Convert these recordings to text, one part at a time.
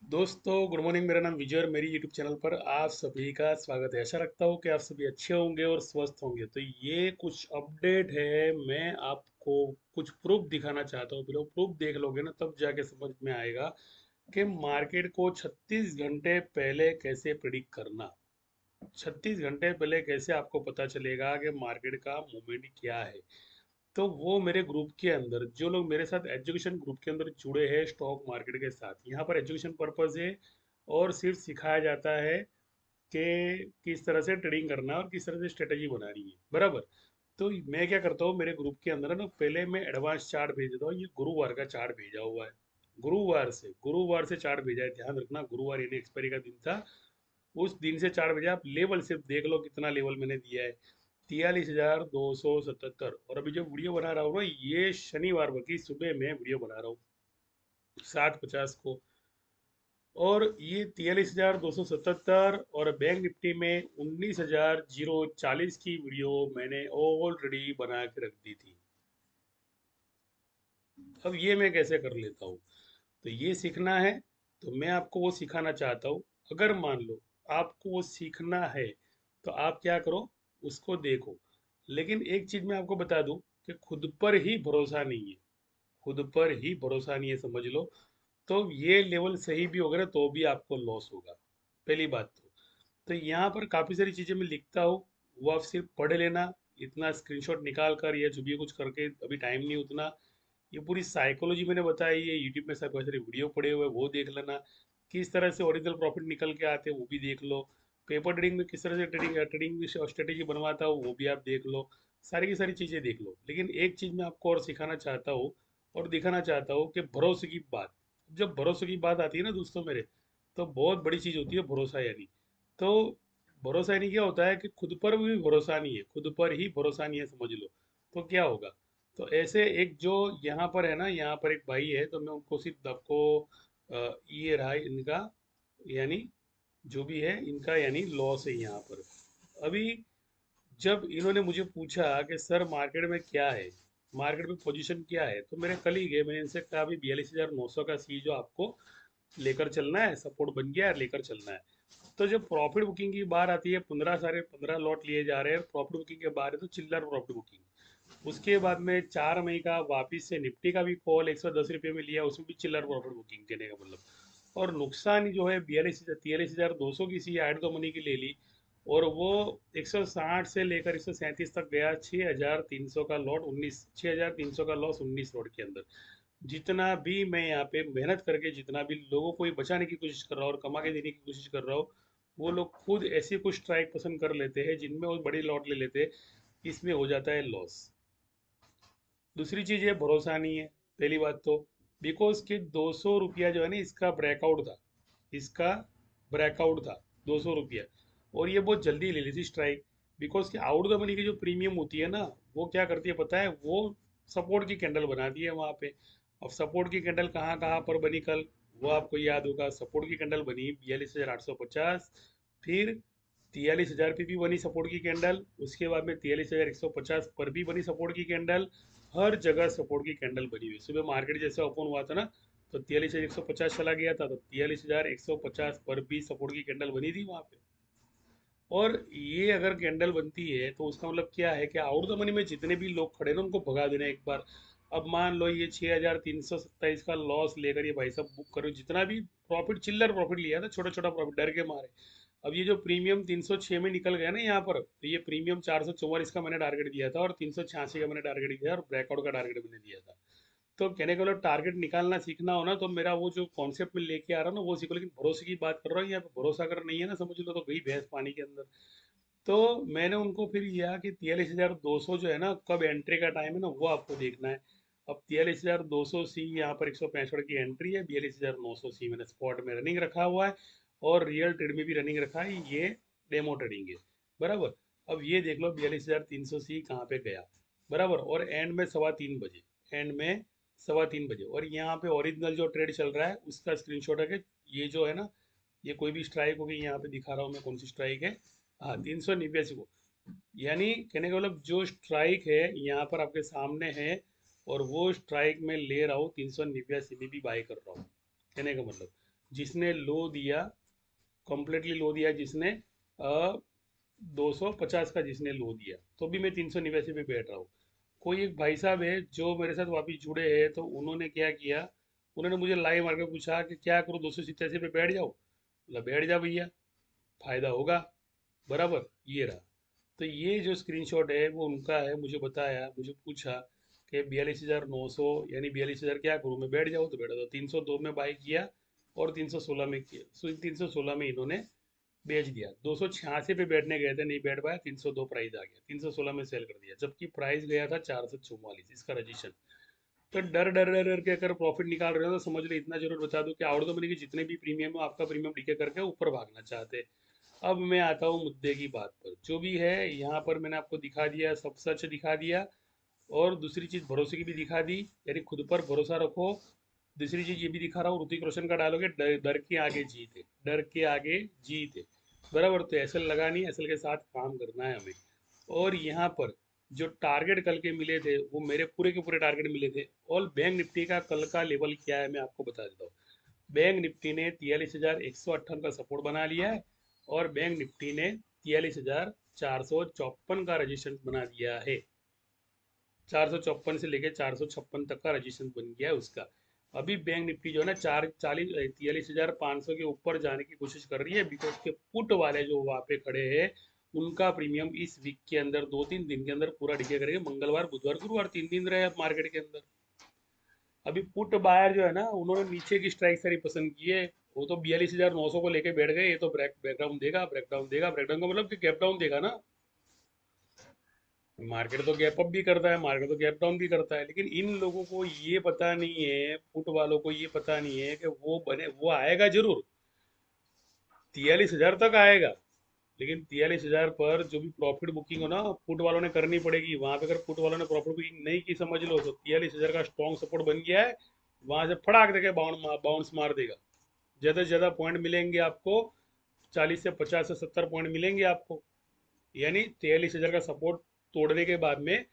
दोस्तों good morning. मेरा नाम विजय और मेरी यूट्यूब चैनल पर आप सभी का स्वागत है। आशा रखता हूँ कि आप सभी अच्छे होंगे और स्वस्थ होंगे। तो ये कुछ अपडेट है, मैं आपको कुछ प्रूफ दिखाना चाहता हूँ। फिर प्रूफ देख लोगे ना तब जाके समझ में आएगा कि मार्केट को 36 घंटे पहले कैसे प्रिडिक्ट करना। 36 घंटे पहले कैसे आपको पता चलेगा कि मार्केट का मूवमेंट क्या है। तो वो मेरे ग्रुप के अंदर जो लोग मेरे साथ एजुकेशन ग्रुप के अंदर जुड़े हैं स्टॉक मार्केट के साथ, यहाँ पर एजुकेशन पर्पज है और सिर्फ सिखाया जाता है कि किस तरह से ट्रेडिंग करना है और किस तरह से स्ट्रेटेजी बनानी है। बराबर। तो मैं क्या करता हूँ, मेरे ग्रुप के अंदर है ना, पहले मैं एडवांस चार्ट भेज देता हूँ। ये गुरुवार का चार्ट भेजा हुआ है। गुरुवार से चार्ट भेजा है, ध्यान रखना। गुरुवार यानी एक्सपायरी का दिन था। उस दिन से चार्ट भेजा। आप लेवल सिर्फ देख लो कितना लेवल मैंने दिया है। 43,277। और अभी जो वीडियो बना रहा हूँ ना, ये शनिवार की सुबह में वीडियो बना रहा हूँ 7:50 को। और ये 43,277 और बैंक निफ्टी में 19,040 की वीडियो मैंने ऑलरेडी बना के रख दी थी। अब ये मैं कैसे कर लेता हूँ, तो ये सीखना है। तो मैं आपको वो सिखाना चाहता हूँ। अगर मान लो आपको वो सीखना है तो आप क्या करो, उसको देखो। लेकिन एक चीज मैं आपको बता दूं कि खुद पर ही भरोसा नहीं है। खुद पर ही भरोसा नहीं है, समझ लो। तो ये लेवल सही भी होगा ना तो भी आपको लॉस होगा। पहली बात तो यहाँ पर काफी सारी चीजें मैं लिखता हूँ, वो आप सिर्फ पढ़ लेना। इतना स्क्रीनशॉट निकाल कर या जो भी कुछ करके अभी टाइम नहीं उतना। ये पूरी साइकोलॉजी मैंने बताई है, यूट्यूब में सब बहुत सारे वीडियो पड़े हुए हैं, वो देख लेना। किस तरह से ओरिजिनल प्रॉफिट निकल के आते हैं वो भी देख लो। पेपर ट्रेडिंग में किस तरह से ट्रेडिंग ट्रेडिंग स्ट्रेटेजी बनवाता हूँ वो भी आप देख लो। सारी की सारी चीज़ें देख लो। लेकिन एक चीज़ मैं आपको और सिखाना चाहता हूँ और दिखाना चाहता हूँ कि भरोसे की बात, जब भरोसे की बात आती है ना दोस्तों मेरे, तो बहुत बड़ी चीज़ होती है भरोसा यानी। तो भरोसा यानी क्या होता है कि खुद पर भी भरोसा नहीं है, खुद पर ही भरोसा नहीं है, समझ लो। तो क्या होगा। तो ऐसे एक जो यहाँ पर है ना, यहाँ पर एक भाई है, तो मैं उनको सिर्फ आपको ये रहा इनका, यानी जो भी है इनका यानी लॉस है यहाँ पर। अभी जब इन्होंने मुझे पूछा कि सर मार्केट में क्या है, मार्केट में पोजीशन क्या है, तो मेरे कलीग है, मैंने इनसे कहा अभी 42,900 का सी जो आपको लेकर चलना है, सपोर्ट बन गया है, लेकर चलना है। तो जब प्रॉफिट बुकिंग की बात आती है, 15 लॉट लिए जा रहे हैं प्रॉफिट बुकिंग के बारे, तो चिल्लर प्रॉफिट बुकिंग। उसके बाद में 4 मई का वापिस से निफ्टी का भी कॉल 110 रुपये में लिया, उसमें भी चिल्लर प्रॉफिट बुकिंग देने का मतलब। और नुकसान जो है 43,200 की सी ऐड दो मनी की ले ली। और वो 160 से लेकर 137 तक गया। 6,300 का लॉट, 6,300 का लॉस 19 लॉट के अंदर। जितना भी मैं यहाँ पे मेहनत करके जितना भी लोगों को ये बचाने की कोशिश कर रहा हूँ और कमा के देने की कोशिश कर रहा हूँ, वो लोग खुद ऐसी कुछ स्ट्राइक पसंद कर लेते हैं जिनमें वो बड़ी लॉट ले लेते हैं। इसमें हो जाता है लॉस। दूसरी चीज है भरोसा नहीं है। पहली बात तो बिकॉज कि 200 रुपया जो है ना, इसका ब्रेकआउट था। इसका ब्रेकआउट था 200 रुपया। और ये बहुत जल्दी ले ली थी स्ट्राइक। बिकॉज कि आउट द मनी की जो प्रीमियम होती है ना, वो क्या करती है पता है, वो सपोर्ट की कैंडल बनाती है वहां पे। अब सपोर्ट की कैंडल कहाँ कहाँ पर बनी कल, वो आपको याद होगा। सपोर्ट की कैंडल बनी 42,850। फिर 43,000 पे भी बनी सपोर्ट की कैंडल। उसके बाद में 43,150 पर भी बनी सपोर्ट की कैंडल। हर जगह सपोर्ट की कैंडल बनी हुई। सुबह मार्केट जैसे ओपन हुआ था ना, तो 43,150 चला गया था, तो 43,150 पर भी सपोर्ट की कैंडल बनी थी वहां पे। और ये अगर कैंडल बनती है तो उसका मतलब क्या है कि आउट द मनी में जितने भी लोग खड़े ना उनको भगा देना एक बार। अब मान लो ये 6,327 का लॉस लेकर ये भाई साहब बुक करो, जितना भी प्रॉफिट चिल्लर प्रॉफिट लिया था, छोटा छोटा प्रॉफिट डर के मारे। अब ये जो प्रीमियम 306 में निकल गया ना यहाँ पर, तो ये प्रीमियम 444 का मैंने टारगेट दिया था और 386 का मैंने टारगेट दिया और ब्रेकआउट का टारगेट मैंने दिया था। तो कहने का मतलब टारगेट निकालना सीखना हो ना, तो मेरा वो जो कॉन्सेप्ट में लेके आ रहा हूँ ना वो सीखो। लेकिन भरोसे की बात कर रहा हूँ, यहाँ पे भरोसा अगर नहीं है ना, समझ लो तो गई भैंस पानी के अंदर। तो मैंने उनको फिर यह कि 43,200 जो है ना, कब एंट्री का टाइम है ना, वो आपको देखना है। अब 43,200 सी यहाँ पर 165 की एंट्री है। 42,900 सी मैंने स्पॉट में रनिंग रखा हुआ है और रियल ट्रेड में भी रनिंग रखा है। ये डेमो ट्रेडिंग है। बराबर। अब ये देख लो 42,300 सी कहाँ पे गया। बराबर। और एंड में 3:15 बजे, एंड में 3:15 बजे। और यहाँ पे ओरिजिनल जो ट्रेड चल रहा है उसका स्क्रीनशॉट है कि ये जो है ना, ये कोई भी स्ट्राइक होगी, यहाँ पे दिखा रहा हूँ मैं कौन सी स्ट्राइक है। हाँ, 389 को। यानी कहने का मतलब जो स्ट्राइक है यहाँ पर आपके सामने है, और वो स्ट्राइक में ले रहा हूँ 389 में भी बाई कर रहा हूँ। कहने का मतलब जिसने लो दिया, कम्प्लीटली लो दिया, जिसने 250 का जिसने लो दिया, तो भी मैं 389 पे बैठ रहा हूँ। कोई एक भाई साहब है जो मेरे साथ वापिस जुड़े हैं, तो उन्होंने क्या किया, उन्होंने मुझे लाइव मार के पूछा कि क्या करूँ, 287 पे बैठ जाओ। बोला बैठ जा भैया, फायदा होगा। बराबर, ये रहा। तो ये जो स्क्रीनशॉट है वो उनका है, मुझे बताया, मुझे पूछा कि 42,900 यानी 42,000 क्या करूँ, मैं बैठ जाऊँ, तो बैठा था। 302 में बाई किया और 316 में किया, 316 में इन्होंने बेच दिया। 286 पे बैठने गए थे, नहीं बैठ पाया, 302 प्राइस आ गया, 316 में सेल कर दिया, जबकि प्राइस गया था 444 इसका रजिस्ट्रेशन। तो डर डर डर डर के अगर प्रॉफिट निकाल रहे हो तो समझ लो, इतना जरूर बता दो कि आउट द मनी के जितने भी प्रीमियम हो, आपका प्रीमियम डीके करके ऊपर भागना चाहते हैं। अब मैं आता हूँ मुद्दे की बात पर। जो भी है यहाँ पर मैंने आपको दिखा दिया, सब सच दिखा दिया। और दूसरी चीज भरोसे की भी दिखा दी, यानी खुद पर भरोसा रखो। दूसरी चीज ये भी दिखा रहा हूँ, ऋतिक रोशन का डालोगे, डर डर के आगे जीत है, डर के आगे जीत है। बराबर, तो एसल लगानी है, एसल के साथ काम करना है हमें। और यहाँ पर जो टारगेट कल के मिले थे, वो मेरे पूरे के पूरे टारगेट मिले थे। और बैंक निफ्टी का कल का लेवल क्या है मैं आपको बता देता हूँ। बैंक निफ्टी ने 43,158 का सपोर्ट बना लिया है, और बैंक निफ्टी ने 43,454 का रजिस्ट्रेशन बना दिया है। 454 से लेके 456 तक का रजिस्ट्रेशन बन गया है उसका। अभी बैंक निफ्टी जो है ना 43,500 के ऊपर जाने की कोशिश कर रही है, बिकॉज के पुट वाले जो वहाँ पे खड़े हैं, उनका प्रीमियम इस वीक के अंदर 2-3 दिन के अंदर पूरा डिके करेंगे। मंगलवार, बुधवार, गुरुवार 3 दिन रहे मार्केट के अंदर। अभी पुट बायर जो है ना, उन्होंने नीचे की स्ट्राइक सारी पसंद की है। वो तो 42,900 को लेके बैठ गए, ये तो ब्रेकडाउन देगा, ब्रेकडाउन देगा, ब्रेकडाउन का मतलब कि गैप डाउन देगा ना। मार्केट तो गैप अप भी करता है, मार्केट तो गैप डाउन भी करता है, लेकिन इन लोगों को ये पता नहीं है, पुट वालों को ये पता नहीं है कि वो आएगा जरूर, 43,000 तक आएगा। लेकिन 43,000 पर जो भी प्रॉफिट बुकिंग हो ना, पुट वालों ने करनी पड़ेगी। वहां पे अगर पुट वालों ने प्रॉफिट बुकिंग नहीं की, समझ लो, तो 43,000 का स्ट्रॉन्ग सपोर्ट बन गया है। वहां से फटाक देके बाउंस मार देगा। ज्यादा से ज्यादा पॉइंट मिलेंगे आपको, 40 से 50 से 70 पॉइंट मिलेंगे आपको। यानी 43,000 का सपोर्ट तोड़ने के बाद में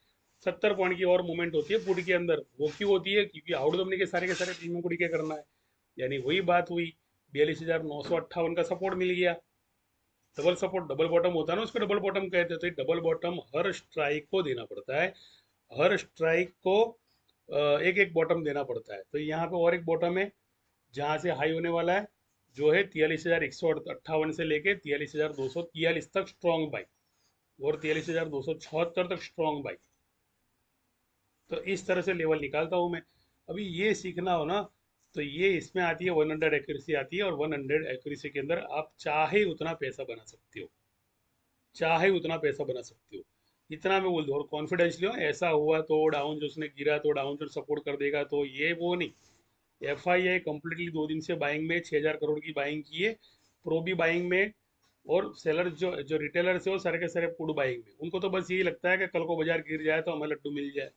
70 पॉइंट की और मूवमेंट होती है पुट के अंदर। वो क्यों होती है? क्योंकि आउट दमने के सारे प्रीमियम को डीके करना है। यानी वही बात हुई, 42,958 का सपोर्ट मिल गया। डबल सपोर्ट, डबल बॉटम होता है ना, उसको डबल बॉटम कहते हैं। तो डबल बॉटम हर स्ट्राइक को देना पड़ता है, हर स्ट्राइक को एक एक बॉटम देना पड़ता है। तो यहाँ पे और एक बॉटम है जहाँ से हाई होने वाला है, जो है 43,158 से लेके 43,243 तक स्ट्रॉन्ग बाई, और 43,276 तक स्ट्रॉन्ग बाई। तो इस तरह से लेवल निकालता हूँ मैं। अभी ये सीखना हो ना, तो ये इसमें आती है 100 एक्यूरेसी आती है, और 100 एक्यूरेसी के अंदर आप चाहे उतना पैसा बना सकते हो, चाहे उतना पैसा बना सकते हो। इतना मैं बोल दूँ, और कॉन्फिडेंसली हो, ऐसा हुआ तो डाउन जो उसने गिरा तो डाउन जो सपोर्ट कर देगा, तो ये वो नहीं। FII कंप्लीटली 2 दिन से बाइंग में, 6,000 करोड़ की बाइंग की है। प्रो भी बाइंग में, और सेलर जो जो रिटेलर से वो सारे के सारे पुट बाइंग में। उनको तो बस यही लगता है कि कल को बाजार गिर जाए तो हमें लड्डू मिल जाए।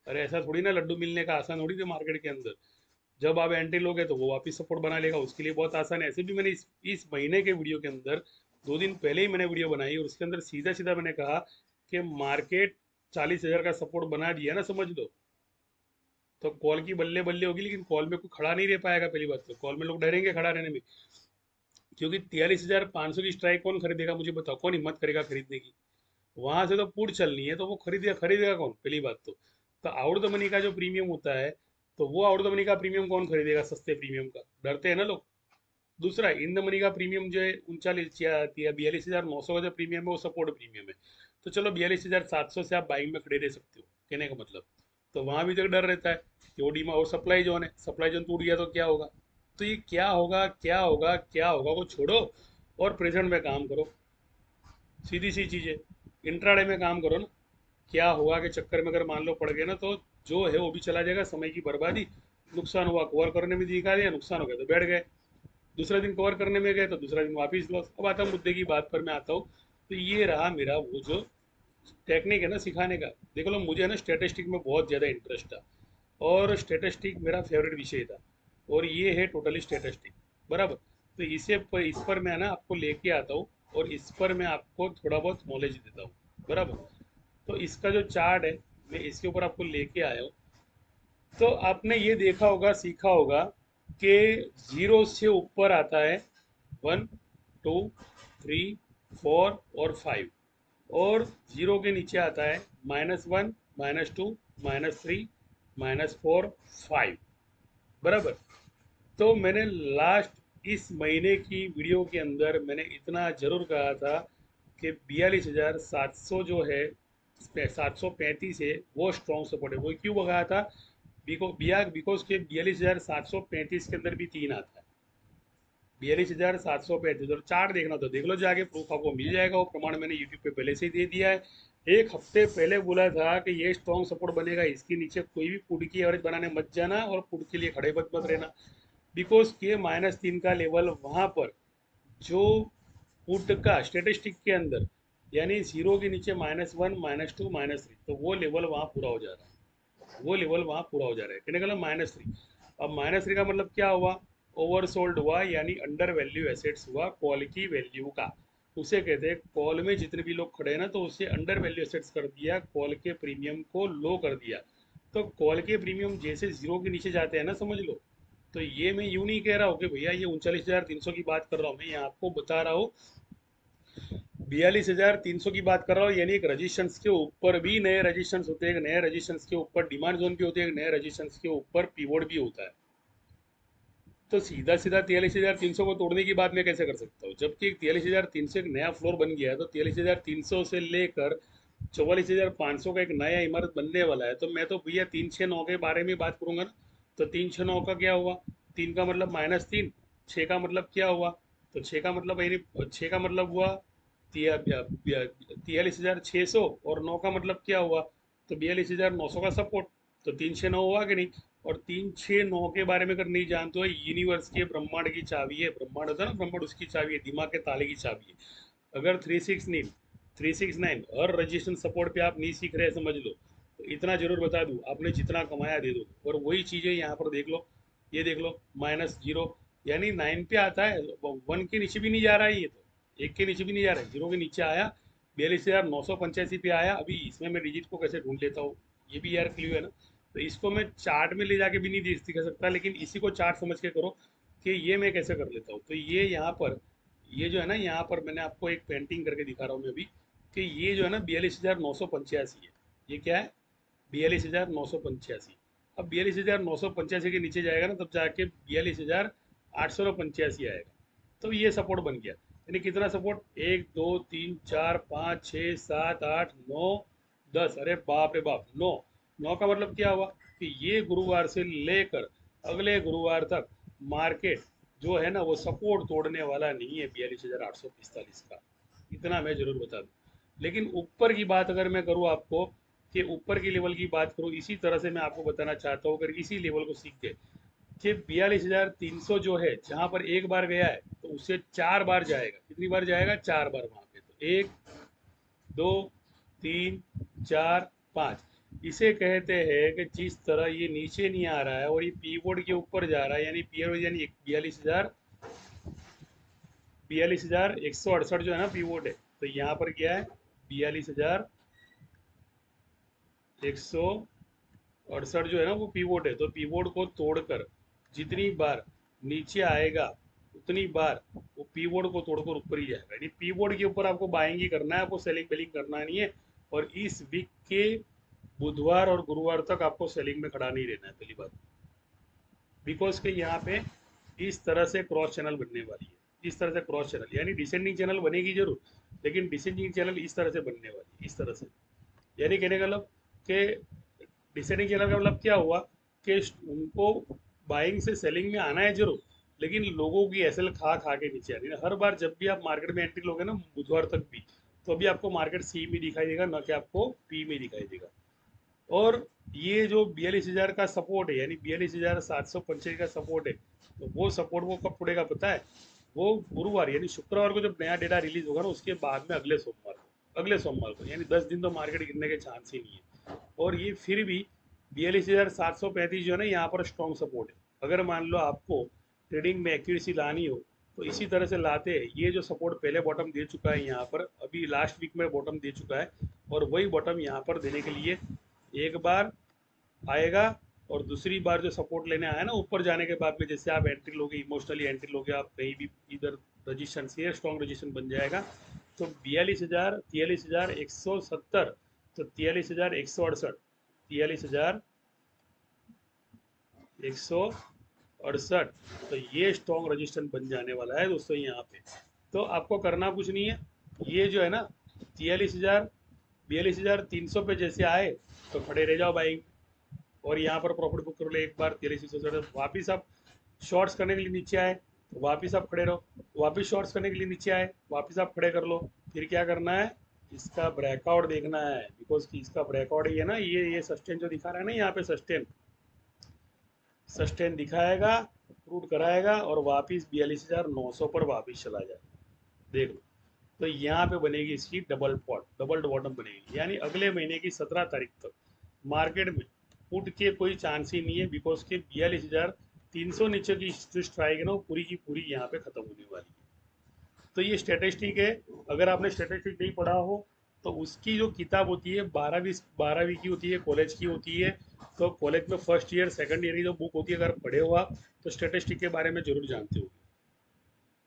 अरे ऐसा थोड़ी ना, लड्डू मिलने का आसान थोड़ी थे मार्केट के अंदर। जब आप एंट्री लोगे तो वो वापस सपोर्ट बना लेगा, उसके लिए बहुत आसान है। ऐसे भी मैंने इस महीने के वीडियो के अंदर 2 दिन पहले ही मैंने वीडियो बनाई, और उसके अंदर सीधा सीधा मैंने कहा कि मार्केट 40,000 का सपोर्ट बना दिया ना, समझ लो, तो कॉल की बल्ले बल्ले होगी, लेकिन कॉल में कोई खड़ा नहीं रह पाएगा। पहली बात तो कॉल में लोग डरेंगे खड़ा रहने में, क्योंकि 43,500 की स्ट्राइक कौन खरीदेगा मुझे बताओ, कौन हिम्मत करेगा खरीदने की? वहां से तो पुट चलनी है, तो वो खरीदेगा खरीदेगा कौन, पहली बात तो आउट द मनी का जो प्रीमियम होता है, तो वो आउट द मनी का प्रीमियम कौन खरीदेगा? सस्ते प्रीमियम का डरते हैं ना लोग। दूसरा, इन द मनी का प्रीमियम जो है 42,900 का जो प्रीमियम है, वो सपोर्ट प्रीमियम है। तो चलो 42,700 से आप बाइंग में खड़े रह सकते हो, कहने का मतलब। तो वहां भी तो डर रहता है कि वो डीमा और सप्लाई जोन है, सप्लाई जोन टूट गया तो क्या होगा। तो ये क्या होगा, क्या होगा, क्या होगा वो छोड़ो, और प्रेजेंट में काम करो। सीधी सी चीज़ है, इंट्राडे में काम करो ना। क्या हुआ के चक्कर में अगर मान लो पड़ गए ना, तो जो है वो भी चला जाएगा, समय की बर्बादी। नुकसान हुआ कवर करने में दिखा दिया, नुकसान हो गया तो बैठ गए। दूसरा दिन कवर करने में गए तो दूसरा दिन वापिस लॉस। अब आता हूँ मुद्दे की बात पर, मैं आता हूँ। तो ये रहा मेरा वो जो टेक्निक है ना सिखाने का। देखो लो, मुझे है ना स्टेटिस्टिक में बहुत ज़्यादा इंटरेस्ट था, और स्टेटिस्टिक मेरा फेवरेट विषय था, और ये है टोटली स्टेटिस्टिक। बराबर, तो इस पर मैं ना आपको लेके आता हूँ, और इस पर मैं आपको थोड़ा बहुत नॉलेज देता हूँ। बराबर, तो इसका जो चार्ट है, मैं इसके ऊपर आपको लेके आया हूँ। तो आपने ये देखा होगा, सीखा होगा के जीरो से ऊपर आता है 1, 2, 3, 4 और 5, और जीरो के नीचे आता है -1, -2, -3, -4, 5। बराबर। तो मैंने लास्ट इस महीने की वीडियो के अंदर मैंने इतना जरूर कहा था कि 42,700 जो है, 735 है, वो स्ट्रॉन्ग सपोर्ट है। वो क्यों बताया था? बिकॉज के 42,735 के अंदर भी तीन आता है। 42,735 और चार्ट देखना तो देख लो जाके, प्रूफ आपको मिल जाएगा। वो प्रमाण मैंने यूट्यूब पे पहले से ही दे दिया है। एक हफ्ते पहले बोला था कि ये स्ट्रॉन्ग सपोर्ट बनेगा, इसके नीचे कोई भी पुट की एवरेज बनाने मत जाना और पुट के लिए खड़े मत रहना। बिकॉज के -3 का लेवल वहां पर जो पुट का स्टेटिस्टिक के अंदर, यानी जीरो के नीचे -1, -2, -3, तो वो लेवल वहां पूरा हो जा रहा है। वो लेवल वहां पूरा हो जा रहा है, कहने का मतलब -3। अब -3 का मतलब क्या हुआ? ओवरसोल्ड हुआ, यानी अंडर वैल्यू एसेट्स हुआ कॉल की वैल्यू का। उसे कहते हैं कॉल में जितने भी लोग खड़े हैं ना, तो उसे अंडर वैल्यू एसेट्स कर दिया, कॉल के प्रीमियम को लो कर दिया। तो कॉल के प्रीमियम जैसे जीरो के नीचे जाते हैं ना, समझ लो। तो ये मैं यूं नहीं कह रहा हूँ कि भैया ये 39,300 की बात कर रहा हूँ, मैं यहाँ आपको बता रहा हूँ 42,300 की बात कर रहा हूँ। यानी एक रजिस्टेंस के ऊपर भी नए रजिस्टेंस होते हैं, एक नए रजिस्टेंस के ऊपर डिमांड जोन भी होते हैं, एक नए रजिस्टेंस के ऊपर पीवोट भी होता है। तो सीधा सीधा 43,300 को तोड़ने की बात मैं कैसे कर सकता हूँ, जबकि 43,300 एक नया फ्लोर बन गया है। तो 43,300 से लेकर 44,500 का एक नया इमारत बनने वाला है। तो मैं तो भैया 369 के बारे में बात करूंगा ना। तो 369 का क्या हुआ? 3 का मतलब -3, 6 का मतलब क्या हुआ? तो 6 का मतलब, यानी 6 का मतलब हुआ 43,600, और 9 का मतलब क्या हुआ? तो 42,900 का सपोर्ट। तो 369 हुआ कि नहीं? और 369 के बारे में अगर नहीं जानते हो, यूनिवर्स के ब्रह्मांड की चाबी है। ब्रह्मांड होता है ना, ब्रह्मांड उसकी चाबी है, दिमाग के ताले की चाबी है। अगर 369 और रजिस्ट्रेशन सपोर्ट पे आप नहीं सीख रहे, समझ लो। तो इतना जरूर बता दूं, आपने जितना कमाया दे दो। और वही चीजें यहाँ पर देख लो, ये देख लो -0, यानी 9 पे आता है, 1 के नीचे भी नहीं जा रहा है। ये तो 1 के नीचे भी नहीं जा रहा है, 0 के नीचे आया, 42,985 पे आया। अभी इसमें मैं डिजिट को कैसे ढूंढ लेता हूँ, ये भी यार क्लियर है ना। तो इसको मैं चार्ट में ले जाके भी नहीं दिखा सकता, लेकिन इसी को चार्ट समझ के करो कि ये मैं कैसे कर लेता हूँ। तो ये यहाँ पर, ये जो है ना, यहाँ पर मैंने आपको एक पेंटिंग करके दिखा रहा हूँ मैं अभी, कि ये जो है ना 42,985 है। ये क्या है? 42,985। अब 42,985 के नीचे जाएगा ना, तब जाके 42,885 आएगा। तो ये सपोर्ट बन गया। यानी कितना सपोर्ट? 1, 2, 3, 4, 5, 6, 7, 8, 9, 10। अरे बाप रे बाप, 9। 9 का मतलब क्या हुआ? कि ये गुरुवार से लेकर अगले गुरुवार तक मार्केट जो है ना, वो सपोर्ट तोड़ने वाला नहीं है 42,845 का। इतना मैं जरूर बता दूं। लेकिन ऊपर की बात अगर मैं करूँ आपको, कि ऊपर के लेवल की बात करूँ, इसी तरह से मैं आपको बताना चाहता हूँ, अगर इसी लेवल को सीख के कि 42,300 जो है, जहां पर एक बार गया है तो उससे 4 बार जाएगा। कितनी बार जाएगा? 4 बार वहां पे। तो 1, 2, 3, 4, 5। इसे कहते हैं कि जिस तरह ये नीचे नहीं आ रहा है और ये पीवोट के ऊपर जा रहा है, यानी पीवोट, यानी 42,168 जो है ना पीवोट है। तो यहाँ पर क्या है? 42,168 जो है ना, वो पीवोट है। तो पीवोट को तोड़कर जितनी बार नीचे आएगा, उतनी बार वो पीवोट को तोड़कर ऊपर ही जाएगा। यानी पीवोट के ऊपर आपको बाइंग ही करना है, आपको सेलिंग बेलिंग करना नहीं है। और इस वीक के बुधवार और गुरुवार तक आपको सेलिंग में खड़ा नहीं रहना है, पहली बात। बिकॉज के यहाँ पे इस तरह से क्रॉस चैनल बनने वाली है, इस तरह से क्रॉस चैनल, यानी डिसेंडिंग चैनल बनेगी जरूर, लेकिन डिसेंडिंग चैनल इस तरह से बनने वाली है, इस तरह से। यानी कहने का मतलब कि डिसेंडिंग चैनल का मतलब क्या हुआ? कि उनको बाइंग से सेलिंग में आना है जरूर, लेकिन लोगों की एसएल खा खा के नीचे आनी है। हर बार जब भी आप मार्केट में एंट्री लोगे ना, बुधवार तक भी, तो अभी आपको मार्केट सी में दिखाई देगा, ना कि आपको पी में दिखाई देगा। और ये जो 42,000 का सपोर्ट है, यानी 42,785 का सपोर्ट है, तो वो सपोर्ट वो कब टूटेगा पता है? वो गुरुवार यानी शुक्रवार को जब नया डेटा रिलीज होगा ना, उसके बाद में अगले सोमवार को, यानी 10 दिन तो मार्केट गिरने के चांस ही नहीं है। और ये फिर भी 42,735 जो है ना, यहाँ पर स्ट्रॉन्ग सपोर्ट है। अगर मान लो आपको ट्रेडिंग में एक्यूरेसी लानी हो, तो इसी तरह से लाते हैं। ये जो सपोर्ट पहले बॉटम दे चुका है यहाँ पर, अभी लास्ट वीक में बॉटम दे चुका है, और वही बॉटम यहाँ पर देने के लिए एक बार आएगा, और दूसरी बार जो सपोर्ट लेने आया ना ऊपर जाने के बाद में, जैसे आप एंट्री लोगे, इमोशनली एंट्री लोगे, आप कहीं भी इधर रजिस्ट्रेशन शेयर स्ट्रॉन्ग रजिस्ट्रेशन बन जाएगा। तो 42,170, तो 43,168, 43,168, तो ये स्ट्रॉन्ग रजिस्ट्रेशन बन जाने वाला है दोस्तों यहाँ पे। तो आपको करना कुछ नहीं है, ये जो है ना 42,300 पे जैसे आए तो खड़े रह जाओ भाई, और यहाँ पर प्रॉफिट बुक कर लो एक बार 43,168। वापिस आप शॉर्ट्स करने के लिए नीचे आए तो वापिस आप खड़े रहो, वापिस शॉर्ट्स करने के लिए नीचे आए वापिस आप खड़े कर लो। फिर क्या करना है, इसका ब्रेकआउट देखना है, बिकॉज कि इसका ब्रेकआउट ही है ना, ये सस्टेन जो दिखा रहा है ना यहाँ पे, सस्टेन सस्टेन दिखाएगा, फ्रूट कराएगा और वापिस 42,900 पर वापिस चला जाएगा। देख लो, तो यहाँ पे बनेगी इसकी डबल पॉट, डबल बॉटम बनेगी, यानी अगले महीने की 17 तारीख तक मार्केट में पुट के कोई चांस ही नहीं है, बिकॉज के 42,300 नीचे की जो स्ट्राइक है ना वो पूरी की पूरी यहाँ पे खत्म होने वाली है। तो ये स्टेटिस्टिक है, अगर आपने स्टेटिस्टिक नहीं पढ़ा हो तो उसकी जो किताब होती है 12वीं की होती है, कॉलेज की होती है। तो कॉलेज में फर्स्ट ईयर सेकंड ईयर की जो बुक होती है, अगर पढ़े हो आप तो स्टेटिस्टिक के बारे में जरूर जानते हो।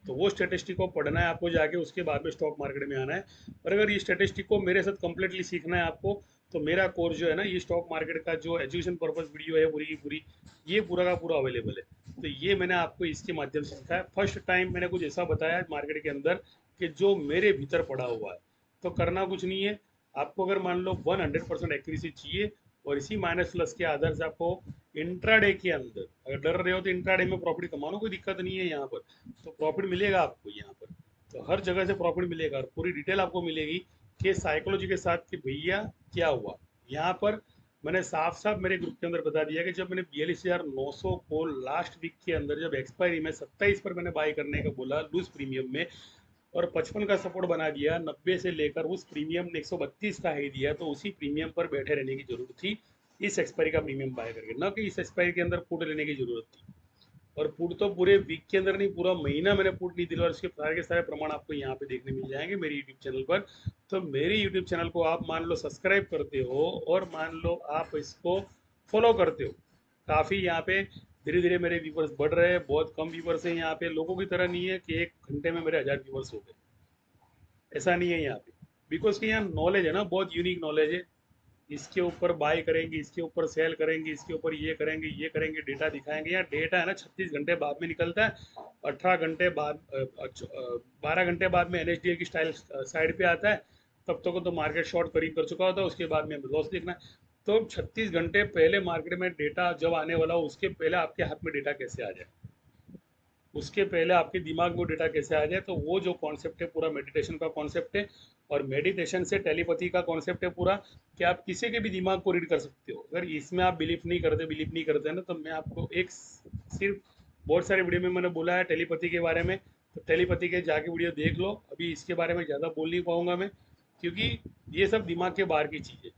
तो वो स्टेटिस्टिक को पढ़ना है आपको जाके, उसके बाद में स्टॉक मार्केट में आना है। और अगर ये स्टेटिस्टिक को मेरे साथ कंप्लीटली सीखना है आपको, तो मेरा कोर्स जो है ना, ये स्टॉक मार्केट का जो एजुकेशन पर्पस वीडियो है पूरी की पूरी, ये पूरा का पूरा अवेलेबल है। तो ये मैंने आपको इसके माध्यम से सिखाया। फर्स्ट टाइम मैंने कुछ ऐसा बताया मार्केट के अंदर कि जो मेरे भीतर पड़ा हुआ है। तो करना कुछ नहीं है, आपको अगर मान लो 100% एक्यूरेसी चाहिए और इसी माइनस प्लस के आधार से आपको इंट्राडे के अंदर अगर डर रहे हो तो इंट्राडे में प्रॉफिट कमाना कोई दिक्कत नहीं है यहाँ पर, तो प्रॉफिट मिलेगा आपको यहाँ पर। तो हर जगह से प्रॉफिट मिलेगा और पूरी डिटेल आपको मिलेगी कि साइकोलॉजी के साथ कि भैया क्या हुआ यहाँ पर। मैंने साफ साफ मेरे ग्रुप के अंदर बता दिया कि जब मैंने 42,900 को लास्ट वीक के अंदर जब एक्सपायरी में 27 पर मैंने बाय करने का बोला लूज प्रीमियम में, और 55 का सपोर्ट बना दिया, 90 से लेकर उस प्रीमियम ने 132 का ही दिया, तो उसी प्रीमियम पर बैठे रहने की जरूरत थी इस एक्सपायरी का प्रीमियम बाय करके, न कि इस एक्सपायरी के अंदर पुट लेने की जरूरत थी। और पुट तो पूरे वीक के अंदर नहीं, पूरा महीना मैंने पुट नहीं दिया, और उसके सारे के सारे प्रमाण आपको यहाँ पे देखने मिल जाएंगे मेरी यूट्यूब चैनल पर। तो मेरी यूट्यूब चैनल को आप मान लो सब्सक्राइब करते हो और मान लो आप इसको फॉलो करते हो, काफ़ी यहाँ पे धीरे धीरे मेरे व्यूवर्स बढ़ रहे हैं, बहुत कम व्यूवर्स हैं यहाँ पे, लोगों की तरह नहीं है कि एक घंटे में मेरे 1000 व्यूवर्स हो गए, ऐसा नहीं है यहाँ पे। बिकॉज कि यहाँ नॉलेज है ना, बहुत यूनिक नॉलेज है। इसके ऊपर बाय करेंगे, इसके ऊपर सेल करेंगे, इसके ऊपर ये करेंगे, डेटा दिखाएंगे। यहाँ डेटा है ना 36 घंटे बाद में निकलता है, 18 घंटे बाद 12 घंटे बाद में एनएसडीएल की स्टाइल साइड पे आता है। तब तक तो मार्केट शॉर्ट करीब कर चुका होता है, उसके बाद में हमें लॉस देखना है। तो 36 घंटे पहले मार्केट में डेटा जब आने वाला हो, उसके पहले आपके हाथ में डेटा कैसे आ जाए, उसके पहले आपके दिमाग में डेटा कैसे आ जाए। तो वो जो कॉन्सेप्ट है पूरा मेडिटेशन का कॉन्सेप्ट है, और मेडिटेशन से टेलीपैथी का कॉन्सेप्ट है पूरा, कि आप किसी के भी दिमाग को रीड कर सकते हो। अगर इसमें आप बिलीव नहीं करते ना, तो मैं आपको एक सिर्फ, बहुत सारे वीडियो में मैंने बोला है टेलीपैथी के बारे में, तो टेलीपैथी के जाके वीडियो देख लो। अभी इसके बारे में ज़्यादा बोल नहीं पाऊंगा मैं, क्योंकि ये सब दिमाग के बाहर की चीज़ है।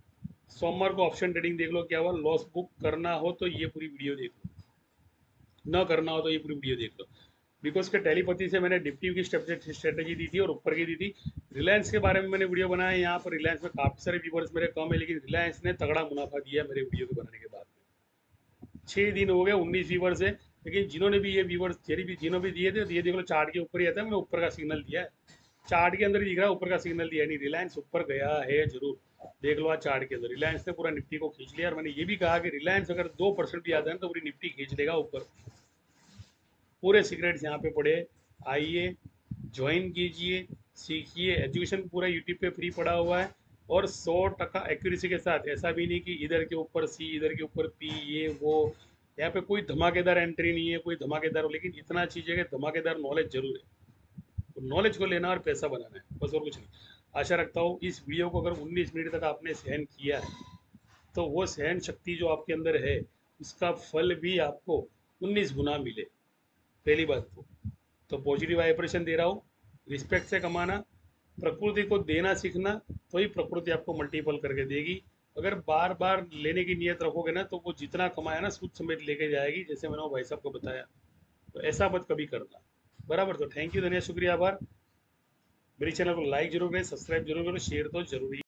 सोमवार को ऑप्शन ट्रेडिंग देख लो क्या हुआ, लॉस बुक करना हो तो ये पूरी वीडियो देख लो, न करना हो तो ये पूरी वीडियो देख लो। बिकॉज के टेलीपैथी से मैंने निफ्टी की स्ट्रेटेजी दी थी और ऊपर की दी थी। रिलायंस के बारे में मैंने वीडियो बनाया, यहाँ पर रिलायंस में काफ़ी सारे व्यूवर्स मेरे कम है, लेकिन रिलायंस ने तगड़ा मुनाफा दिया मेरे वीडियो के बनाने के बाद में। 6 दिन हो गए, 19 व्यूवर्स है, लेकिन जिन्होंने भी ये व्यूवर्स जिन्होंने भी दिए थे, तो ये देख लो चार्ट के ऊपर ही आता है, मैंने ऊपर का सिग्नल दिया है, चार्ट के अंदर ही दिख रहा है, ऊपर का सिग्नल दिया नहीं। रिलायंस ऊपर गया है जरूर, देख लो आज चार्ट के अंदर रिलायंस ने पूरा निफ्टी को खींच लिया। और मैंने ये भी कहा कि रिलायंस अगर 2% भी आता है तो पूरी निफ्टी खींच लेगा ऊपर। पूरे सीक्रेट्स यहाँ पे पड़े, आइए ज्वाइन कीजिए, सीखिए। एजुकेशन पूरा यूट्यूब पे फ्री पड़ा हुआ है, और 100% एक्यूरेसी के साथ। ऐसा भी नहीं कि इधर के ऊपर सी, इधर के ऊपर पी, ये वो। यहाँ पे कोई धमाकेदार एंट्री नहीं है, कोई धमाकेदार, लेकिन इतना चीज़ है कि धमाकेदार नॉलेज जरूर है। तो नॉलेज को लेना और पैसा बनाना है, बस और कुछ नहीं। आशा रखता हूँ इस वीडियो को अगर 19 मिनट तक आपने सहन किया है, तो वो सहन शक्ति जो आपके अंदर है, उसका फल भी आपको 19 गुना मिले। पहली बात तो पॉजिटिव वाइब्रेशन दे रहा हूँ, रिस्पेक्ट से कमाना, प्रकृति को देना सीखना, तो ही प्रकृति आपको मल्टीपल करके देगी। अगर बार बार लेने की नियत रखोगे ना, तो वो जितना कमाया ना सूद समेत लेके जाएगी, जैसे मैंने वो भाई साहब को बताया। तो ऐसा मत कभी करना, बराबर। तो थैंक यू, धन्यवाद, शुक्रिया, आभार। मेरे चैनल को लाइक जरूर करें, सब्सक्राइब जरूर करें, शेयर तो जरूरी